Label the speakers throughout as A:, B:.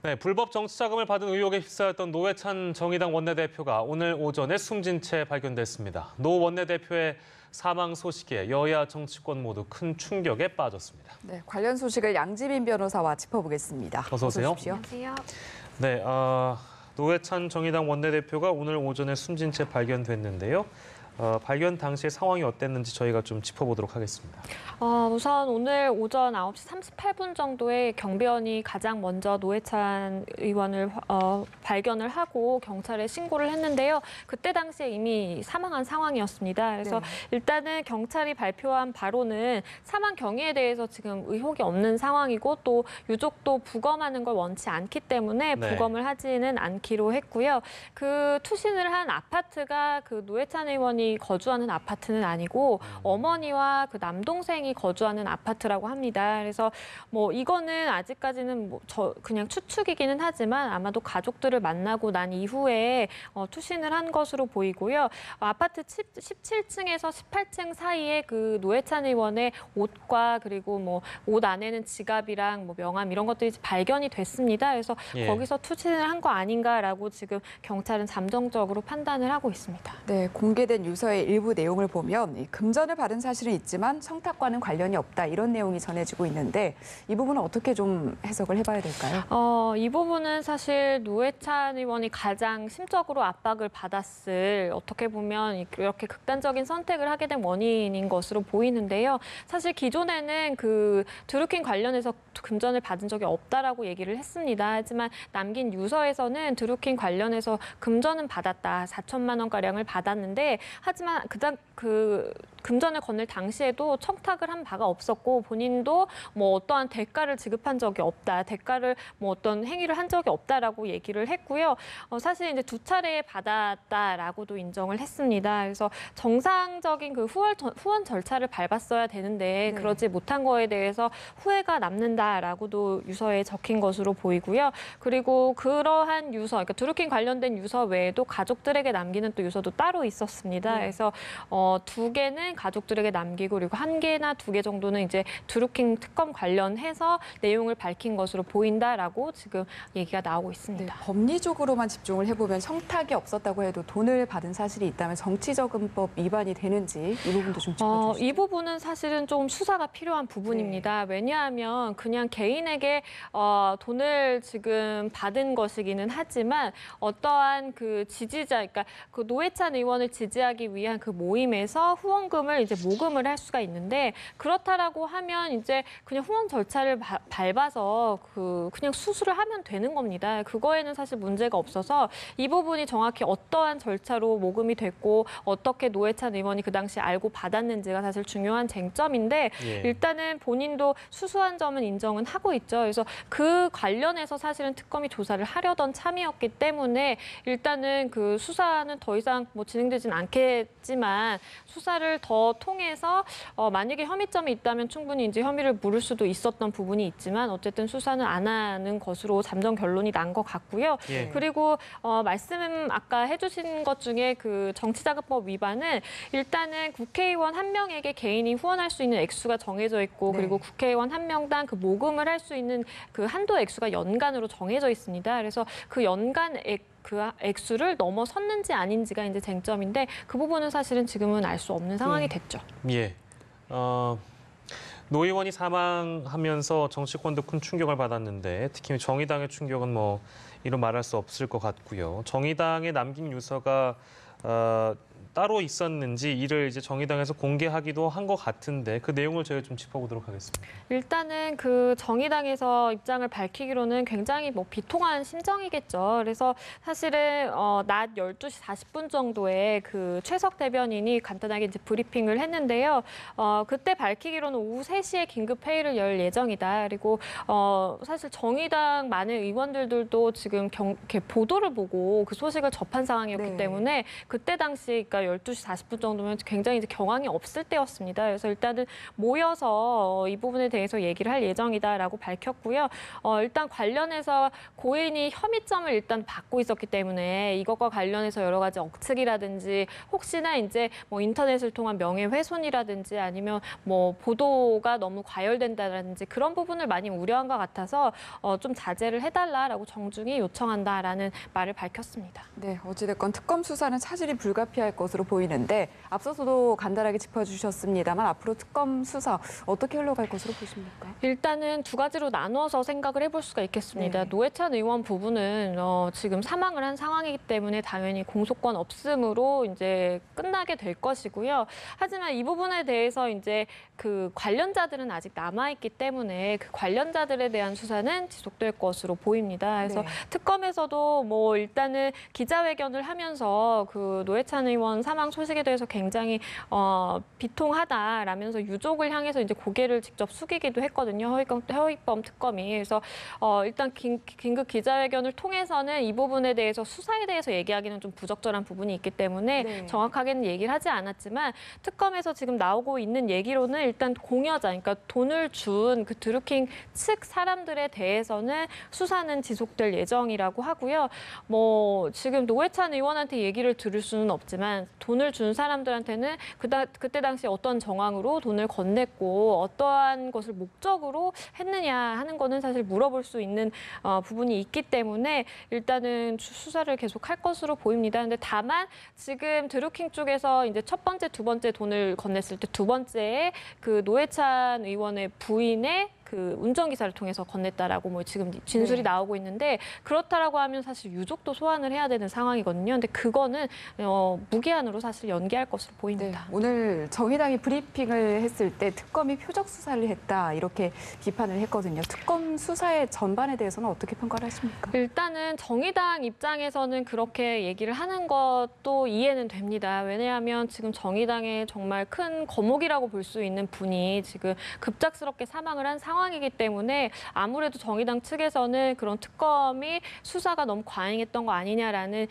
A: 네, 불법 정치자금을 받은 의혹에 휩싸였던 노회찬 정의당 원내대표가 오늘 오전에 숨진 채 발견됐습니다. 노 원내대표의 사망 소식에 여야 정치권 모두 큰 충격에 빠졌습니다.
B: 네, 관련 소식을 양지민 변호사와 짚어보겠습니다.
A: 어서 오세요.
B: 안녕하세요.
A: 네, 노회찬 정의당 원내대표가 오늘 오전에 숨진 채 발견됐는데요. 발견 당시의 상황이 어땠는지 저희가 좀 짚어보도록 하겠습니다.
C: 우선 오늘 오전 9시 38분 정도에 경비원이 가장 먼저 노회찬 의원을 발견을 하고 경찰에 신고를 했는데요. 그때 당시에 이미 사망한 상황이었습니다. 그래서 일단은 경찰이 발표한 바로는 사망 경위에 대해서 지금 의혹이 없는 상황이고 또 유족도 부검하는 걸 원치 않기 때문에 부검을 하지는 않기로 했고요. 그 투신을 한 아파트가 그 노회찬 의원이 거주하는 아파트는 아니고 어머니와 그 남동생이 거주하는 아파트라고 합니다. 그래서 뭐 이거는 아직까지는 그냥 추측이기는 하지만 아마도 가족들을 만나고 난 이후에 투신을 한 것으로 보이고요. 아파트 17층에서 18층 사이에 그 노회찬 의원의 옷과 그리고 뭐 옷 안에는 지갑이랑 뭐 명함 이런 것들이 발견이 됐습니다. 그래서 거기서 투신을 한 거 아닌가라고 지금 경찰은 잠정적으로 판단을 하고 있습니다.
B: 네, 공개된 유서의 일부 내용을 보면 금전을 받은 사실은 있지만 청탁과는 관련이 없다 이런 내용이 전해지고 있는데 이 부분은 어떻게 좀 해석을 해봐야 될까요?
C: 이 부분은 사실 노회찬 의원이 가장 심적으로 압박을 받았을 어떻게 보면 이렇게 극단적인 선택을 하게 된 원인인 것으로 보이는데요. 사실 기존에는 그 드루킹 관련해서 금전을 받은 적이 없다라고 얘기를 했습니다. 하지만 남긴 유서에서는 드루킹 관련해서 금전은 받았다. 4천만 원가량을 받았는데 하지만 그 금전을 건넬 당시에도 청탁을 한 바가 없었고 본인도 뭐 어떠한 대가를 지급한 적이 없다. 대가를 뭐 어떤 행위를 한 적이 없다라고 얘기를 했고요. 사실 이제 두 차례 받았다라고도 인정을 했습니다. 그래서 정상적인 그 후원 절차를 밟았어야 되는데 그러지 못한 거에 대해서 후회가 남는다라고도 유서에 적힌 것으로 보이고요. 그리고 그러한 유서, 그러니까 드루킹 관련된 유서 외에도 가족들에게 남기는 또 유서도 따로 있었습니다. 그래서 두 개는 가족들에게 남기고 그리고 한 개나 두 개 정도는 이제 드루킹 특검 관련해서 내용을 밝힌 것으로 보인다라고 지금 얘기가 나오고 있습니다.
B: 네, 법리적으로만 집중을 해보면 청탁이 없었다고 해도 돈을 받은 사실이 있다면 정치자금법 위반이 되는지 이 부분도 좀 짚어주시죠.
C: 이 부분은 사실은 좀 수사가 필요한 부분입니다. 왜냐하면 그냥 개인에게 돈을 지금 받은 것이기는 하지만 어떠한 그 지지자, 그러니까 그 노회찬 의원을 지지하기 위한 그 모임에서 후원금을 이제 모금을 할 수가 있는데 그렇다라고 하면 이제 그냥 후원 절차를 밟아서 그냥 수수를 하면 되는 겁니다. 그거에는 사실 문제가 없어서 이 부분이 정확히 어떠한 절차로 모금이 됐고 어떻게 노회찬 의원이 그 당시 알고 받았는지가 사실 중요한 쟁점인데 일단은 본인도 수수한 점은 인정은 하고 있죠. 그래서 그 관련해서 사실은 특검이 조사를 하려던 참이었기 때문에 일단은 그 수사는 더 이상 뭐 진행되진 않겠지만 수사를 더 통해서 만약에 혐의점이 있다면 충분히 이제 혐의를 물을 수도 있었던 부분이 있지만 어쨌든 수사는 안 하는 것으로 잠정 결론이 난 것 같고요. 그리고 말씀 아까 해주신 것 중에 그 정치자금법 위반은 일단은 국회의원 한 명에게 개인이 후원할 수 있는 액수가 정해져 있고 그리고 국회의원 한 명당 그 모금을 할 수 있는 그 한도 액수가 연간으로 정해져 있습니다. 그래서 그 연간 그 액수를 넘어섰는지 아닌지가 이제 쟁점인데 그 부분은 사실은 지금은 알 수 없는 상황이 됐죠.
A: 노 의원이 사망하면서 정치권도 큰 충격을 받았는데 특히 정의당의 충격은 뭐 이루 말할 수 없을 것 같고요. 정의당에 남긴 유서가 따로 있었는지 이를 이제 정의당에서 공개하기도 한 것 같은데 그 내용을 저희가 좀 짚어보도록 하겠습니다.
C: 일단은 그 정의당에서 입장을 밝히기로는 굉장히 뭐 비통한 심정이겠죠. 그래서 사실은 낮 12시 40분 정도에 그 최석 대변인이 간단하게 이제 브리핑을 했는데요. 그때 밝히기로는 오후 3시에 긴급 회의를 열 예정이다. 그리고 사실 정의당 많은 의원들도 지금 이렇게 보도를 보고 그 소식을 접한 상황이었기 때문에 그때 당시 그러니까 12시 40분 정도면 굉장히 이제 경황이 없을 때였습니다. 그래서 일단은 모여서 이 부분에 대해서 얘기를 할 예정이다라고 밝혔고요. 일단 관련해서 고인이 혐의점을 일단 받고 있었기 때문에 이것과 관련해서 여러 가지 억측이라든지 혹시나 이제 뭐 인터넷을 통한 명예훼손이라든지 아니면 뭐 보도가 너무 과열된다든지 그런 부분을 많이 우려한 것 같아서 좀 자제를 해달라라고 정중히 요청한다라는 말을 밝혔습니다.
B: 네, 어찌됐건 특검 수사는 차질이 불가피할 것으로 보이는데 앞서서도 간단하게 짚어주셨습니다만 앞으로 특검 수사 어떻게 흘러갈 것으로 보십니까?
C: 일단은 두 가지로 나누어서 생각을 해볼 수가 있겠습니다.
B: 네.
C: 노회찬 의원 부분은 지금 사망을 한 상황이기 때문에 당연히 공소권 없음으로 이제 끝나게 될 것이고요. 하지만 이 부분에 대해서 이제 그 관련자들은 아직 남아있기 때문에 그 관련자들에 대한 수사는 지속될 것으로 보입니다. 그래서
B: 네.
C: 특검에서도 뭐 일단은 기자회견을 하면서 그 노회찬 의원 사망 소식에 대해서 굉장히 비통하다라면서 유족을 향해서 이제 고개를 직접 숙이기도 했거든요. 허위범 특검이. 그래서 일단 긴급 기자회견을 통해서는 이 부분에 대해서 수사에 대해서 얘기하기는 좀 부적절한 부분이 있기 때문에
B: 네.
C: 정확하게는 얘기를 하지 않았지만 특검에서 지금 나오고 있는 얘기로는 일단 공여자, 그러니까 돈을 준 그 드루킹 측 사람들에 대해서는 수사는 지속될 예정이라고 하고요. 뭐 지금 노회찬 의원한테 얘기를 들을 수는 없지만 돈을 준 사람들한테는 그때 당시 어떤 정황으로 돈을 건넸고 어떠한 것을 목적으로 했느냐 하는 거는 사실 물어볼 수 있는 부분이 있기 때문에 일단은 수사를 계속할 것으로 보입니다. 근데 다만 지금 드루킹 쪽에서 이제 첫 번째, 두 번째 돈을 건넸을 때 두 번째에 그 노회찬 의원의 부인의 그 운전기사를 통해서 건넸다라고 뭐 지금 진술이
B: 네.
C: 나오고 있는데 그렇다라고 하면 사실 유족도 소환을 해야 되는 상황이거든요. 근데 그거는 무기한으로 사실 연기할 것으로
B: 네,
C: 보입니다.
B: 오늘 정의당이 브리핑을 했을 때 특검이 표적 수사를 했다 이렇게 비판을 했거든요. 특검 수사의 전반에 대해서는 어떻게 평가를 하십니까?
C: 일단은 정의당 입장에서는 그렇게 얘기를 하는 것도 이해는 됩니다. 왜냐하면 지금 정의당의 정말 큰 거목이라고 볼 수 있는 분이 지금 급작스럽게 사망을 한 상황이기 때문에 아무래도 정의당 측에서는 그런 특검이 수사가 너무 과잉했던 거 아니냐라는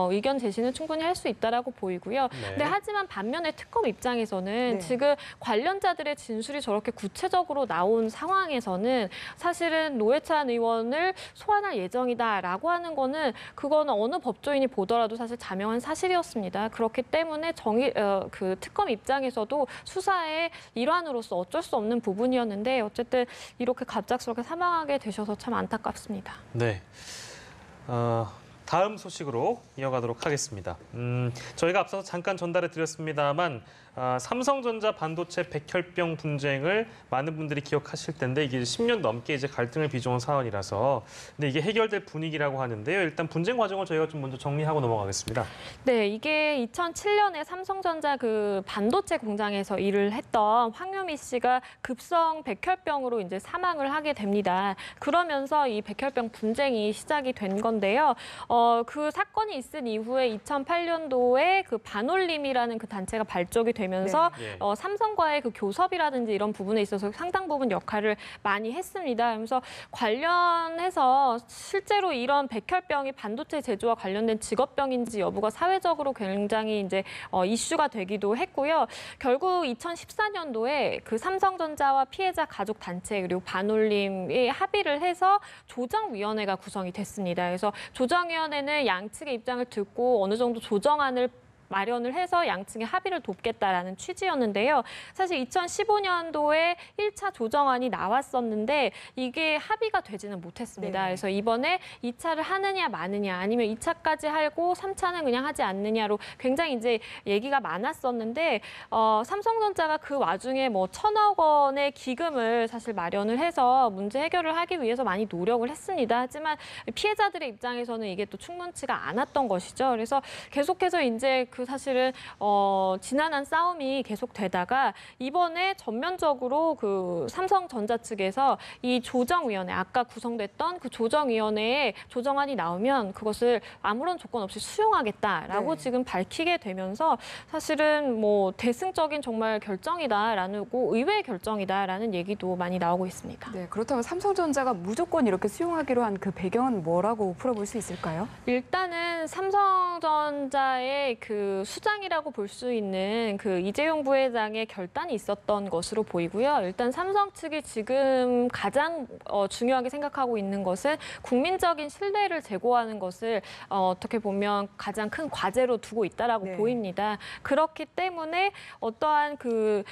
C: 의견 제시는 충분히 할 수 있다라고 보이고요.
A: 네.
C: 근데 하지만 반면에 특검 입장에서는
B: 네.
C: 지금 관련자들의 진술이 저렇게 구체적으로 나온 상황에서는 사실은 노회찬 의원을 소환할 예정이다라고 하는 거는 그거는 어느 법조인이 보더라도 사실 자명한 사실이었습니다. 그렇기 때문에 그 특검 입장에서도 수사의 일환으로서 어쩔 수 없는 부분이었는데 어쨌든 이렇게 갑작스럽게 사망하게 되셔서 참 안타깝습니다.
A: 네. 다음 소식으로 이어가도록 하겠습니다. 저희가 앞서서 잠깐 전달해 드렸습니다만 삼성전자 반도체 백혈병 분쟁을 많은 분들이 기억하실 텐데 이게 10년 넘게 이제 갈등을 빚어온 사안이라서 근데 이게 해결될 분위기라고 하는데요. 일단 분쟁 과정을 저희가 좀 먼저 정리하고 넘어가겠습니다.
C: 네, 이게 2007년에 삼성전자 그 반도체 공장에서 일을 했던 황유미 씨가 급성 백혈병으로 이제 사망을 하게 됩니다. 그러면서 이 백혈병 분쟁이 시작이 된 건데요. 그 사건이 있은 이후에 2008년도에 그 반올림이라는 그 단체가 발족이 되면서
A: 네.
C: 삼성과의 그 교섭이라든지 이런 부분에 있어서 상당 부분 역할을 많이 했습니다. 그래서 관련해서 실제로 이런 백혈병이 반도체 제조와 관련된 직업병인지 여부가 사회적으로 굉장히 이제 이슈가 되기도 했고요. 결국 2014년도에 그 삼성전자와 피해자 가족 단체 그리고 반올림이 합의를 해서 조정위원회가 구성이 됐습니다. 그래서 조정위원회는 양측의 입장을 듣고 어느 정도 조정안을 마련을 해서 양측의 합의를 돕겠다라는 취지였는데요. 사실 2015년도에 1차 조정안이 나왔었는데 이게 합의가 되지는 못했습니다.
B: 네.
C: 그래서 이번에 2차를 하느냐 마느냐 아니면 2차까지 하고 3차는 그냥 하지 않느냐로 굉장히 이제 얘기가 많았었는데 삼성전자가 그 와중에 뭐 1,000억 원의 기금을 사실 마련을 해서 문제 해결을 하기 위해서 많이 노력을 했습니다. 하지만 피해자들의 입장에서는 이게 또 충분치가 않았던 것이죠. 그래서 계속해서 이제 그 사실은 지난한 싸움이 계속되다가 이번에 전면적으로 그 삼성전자 측에서 이 조정위원회 아까 구성됐던 그 조정위원회에 조정안이 나오면 그것을 아무런 조건 없이 수용하겠다라고
B: 네.
C: 지금 밝히게 되면서 사실은 뭐 대승적인 정말 결정이다라는 의외의 결정이다라는 얘기도 많이 나오고 있습니다.
B: 네, 그렇다면 삼성전자가 무조건 이렇게 수용하기로 한 그 배경은 뭐라고 풀어볼 수 있을까요?
C: 일단은 삼성전자의 그 그 수장이라고 볼 수 있는 그 이재용 부회장의 결단이 있었던 것으로 보이고요. 일단 삼성 측이 지금 가장 중요하게 생각하고 있는 것은 국민적인 신뢰를 제고하는 것을 어떻게 보면 가장 큰 과제로 두고 있다라고
B: 네.
C: 보입니다. 그렇기 때문에 어떠한 그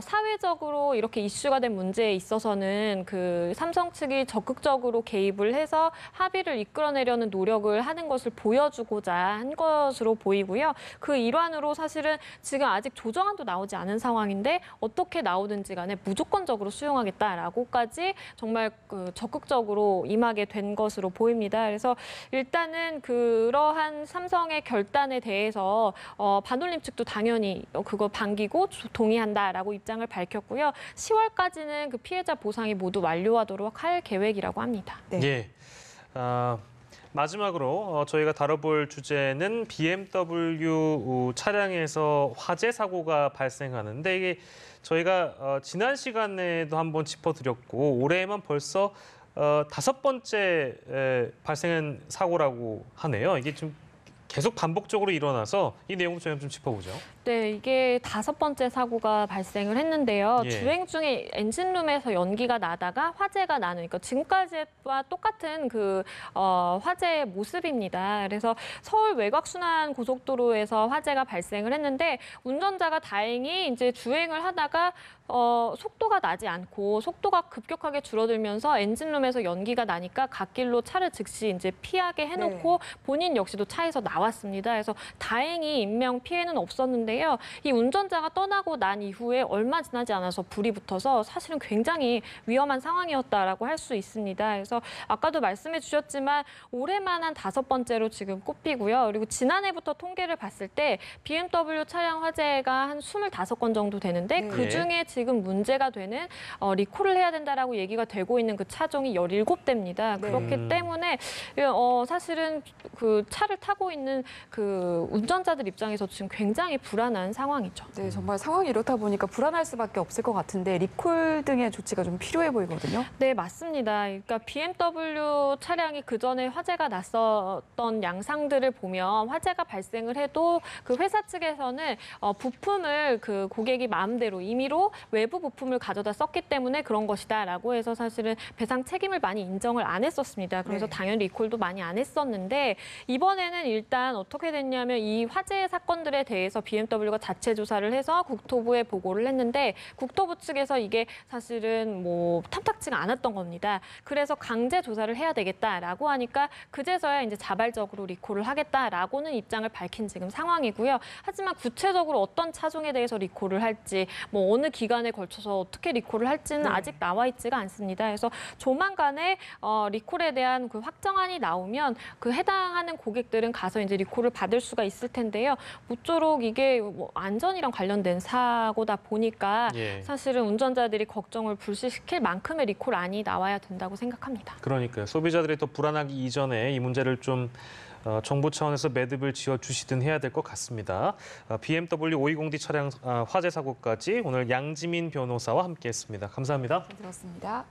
C: 사회적으로 이렇게 이슈가 된 문제에 있어서는 그 삼성 측이 적극적으로 개입을 해서 합의를 이끌어내려는 노력을 하는 것을 보여주고자 한 것으로 보이고요. 그 일환으로 사실은 지금 아직 조정안도 나오지 않은 상황인데 어떻게 나오든지 간에 무조건적으로 수용하겠다라고까지 정말 그 적극적으로 임하게 된 것으로 보입니다. 그래서 일단은 그러한 삼성의 결단에 대해서 반올림 측도 당연히 그거 반기고 동의한다라고 입장을 밝혔고요. 10월까지는 그 피해자 보상이 모두 완료하도록 할 계획이라고 합니다.
B: 네.
A: 예. 마지막으로 저희가 다뤄볼 주제는 BMW 차량에서 화재 사고가 발생하는데 이게 저희가 지난 시간에도 한번 짚어드렸고 올해에만 벌써 5번째 발생한 사고라고 하네요. 이게 좀 계속 반복적으로 일어나서 이 내용을 저희가 좀 짚어보죠.
C: 네, 이게 5번째 사고가 발생을 했는데요.
A: 예.
C: 주행 중에 엔진룸에서 연기가 나다가 화재가 나는, 그러니까 지금까지와 똑같은 그 화재의 모습입니다. 그래서 서울 외곽순환 고속도로에서 화재가 발생을 했는데 운전자가 다행히 이제 주행을 하다가 속도가 나지 않고 속도가 급격하게 줄어들면서 엔진룸에서 연기가 나니까 갓길로 차를 즉시 이제 피하게 해놓고 본인 역시도 차에서 나왔습니다. 그래서 다행히 인명 피해는 없었는데요. 이 운전자가 떠나고 난 이후에 얼마 지나지 않아서 불이 붙어서 사실은 굉장히 위험한 상황이었다라고 할 수 있습니다. 그래서 아까도 말씀해 주셨지만 올해만 한 5번째로 지금 꼽히고요. 그리고 지난해부터 통계를 봤을 때 BMW 차량 화재가 한 25건 정도 되는데
B: 네.
C: 그중에 지금 문제가 되는 리콜을 해야 된다라고 얘기가 되고 있는 그 차종이 17대입니다.
B: 네.
C: 그렇기 때문에 사실은 그 차를 타고 있는 그 운전자들 입장에서 지금 굉장히 불안한 상황이죠.
B: 네, 정말 상황이 이렇다 보니까 불안할 수밖에 없을 것 같은데 리콜 등의 조치가 좀 필요해 보이거든요.
C: 네, 맞습니다. 그러니까 BMW 차량이 그 전에 화재가 났었던 양상들을 보면 화재가 발생을 해도 그 회사 측에서는 부품을 그 고객이 마음대로 임의로 외부 부품을 가져다 썼기 때문에 그런 것이다라고 해서 사실은 배상 책임을 많이 인정을 안 했었습니다. 그래서
B: 네.
C: 당연히 리콜도 많이 안 했었는데 이번에는 일단 어떻게 됐냐면 이 화재 사건들에 대해서 BMW가 자체 조사를 해서 국토부에 보고를 했는데 국토부 측에서 이게 사실은 뭐 탐탁지가 않았던 겁니다. 그래서 강제 조사를 해야 되겠다라고 하니까 그제서야 이제 자발적으로 리콜을 하겠다라고는 입장을 밝힌 지금 상황이고요. 하지만 구체적으로 어떤 차종에 대해서 리콜을 할지 뭐 어느 기간에 걸쳐서 어떻게 리콜을 할지는 아직 나와 있지가 않습니다. 그래서 조만간에 리콜에 대한 그 확정안이 나오면 그 해당하는 고객들은 가서 이제 리콜을 받을 수가 있을 텐데요. 모쪼록 이게 뭐 안전이랑 관련된 사고다 보니까
A: 예.
C: 사실은 운전자들이 걱정을 불식시킬 만큼의 리콜안이 나와야 된다고 생각합니다.
A: 그러니까요. 소비자들이 더 불안하기 이전에 이 문제를 좀 정부 차원에서 매듭을 지어주시든 해야 될 것 같습니다. BMW 520D 차량 화재 사고까지 오늘 양지민 변호사와 함께했습니다. 감사합니다.
B: 잘 들었습니다.